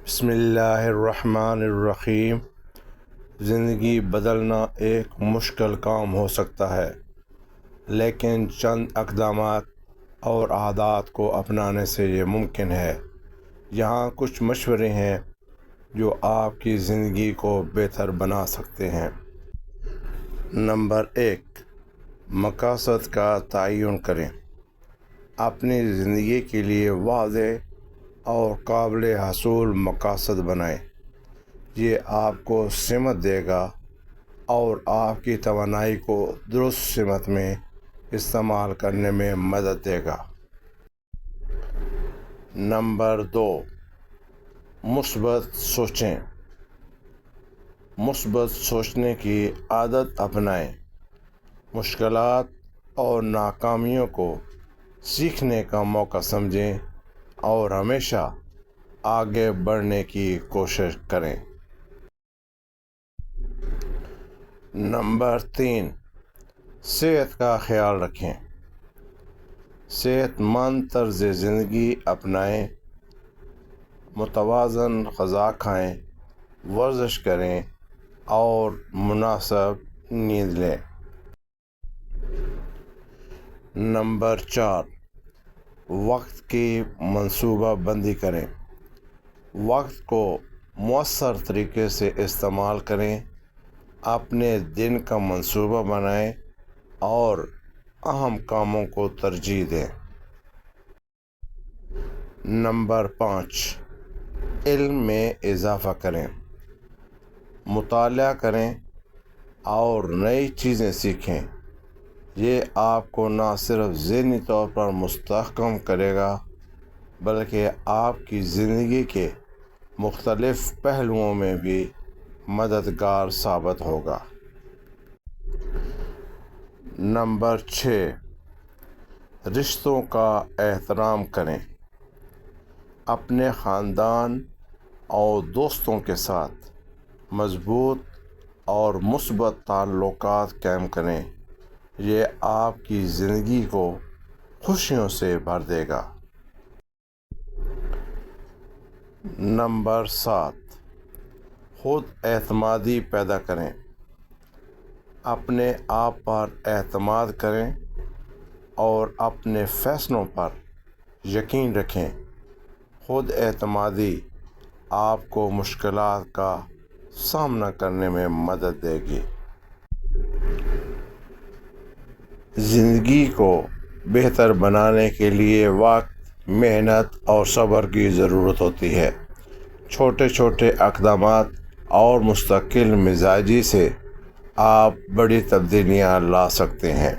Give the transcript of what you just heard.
بسم اللہ الرحمن الرحیم۔ زندگی بدلنا ایک مشکل کام ہو سکتا ہے، لیکن چند اقدامات اور عادات کو اپنانے سے یہ ممکن ہے۔ یہاں کچھ مشورے ہیں جو آپ کی زندگی کو بہتر بنا سکتے ہیں۔ نمبر 1، مقاصد کا تعین کریں۔ اپنی زندگی کے لیے واضح اور قابل حصول مقاصد بنائیں۔ یہ آپ کو سمت دے گا اور آپ کی توانائی کو درست سمت میں استعمال کرنے میں مدد دے گا۔ نمبر 2، مثبت سوچیں۔ مثبت سوچنے کی عادت اپنائیں۔ مشکلات اور ناکامیوں کو سیکھنے کا موقع سمجھیں اور ہمیشہ آگے بڑھنے کی کوشش کریں۔ نمبر 3، صحت کا خیال رکھیں۔ صحت مند طرز زندگی اپنائیں۔ متوازن غذا کھائیں، ورزش کریں اور مناسب نیند لیں۔ نمبر 4، وقت کی منصوبہ بندی کریں۔ وقت کو مؤثر طریقے سے استعمال کریں۔ اپنے دن کا منصوبہ بنائیں اور اہم کاموں کو ترجیح دیں۔ نمبر 5، علم میں اضافہ کریں۔ مطالعہ کریں اور نئی چیزیں سیکھیں۔ یہ آپ کو نہ صرف ذہنی طور پر مستحکم کرے گا بلکہ آپ کی زندگی کے مختلف پہلوؤں میں بھی مددگار ثابت ہوگا۔ نمبر 6، رشتوں کا احترام کریں۔ اپنے خاندان اور دوستوں کے ساتھ مضبوط اور مثبت تعلقات قائم کریں۔ یہ آپ کی زندگی کو خوشیوں سے بھر دے گا۔ نمبر 7، خود اعتمادی پیدا کریں۔ اپنے آپ پر اعتماد کریں اور اپنے فیصلوں پر یقین رکھیں۔ خود اعتمادی آپ کو مشکلات کا سامنا کرنے میں مدد دے گی۔ زندگی کو بہتر بنانے کے لیے وقت، محنت اور صبر کی ضرورت ہوتی ہے۔ چھوٹے چھوٹے اقدامات اور مستقل مزاجی سے آپ بڑی تبدیلیاں لا سکتے ہیں۔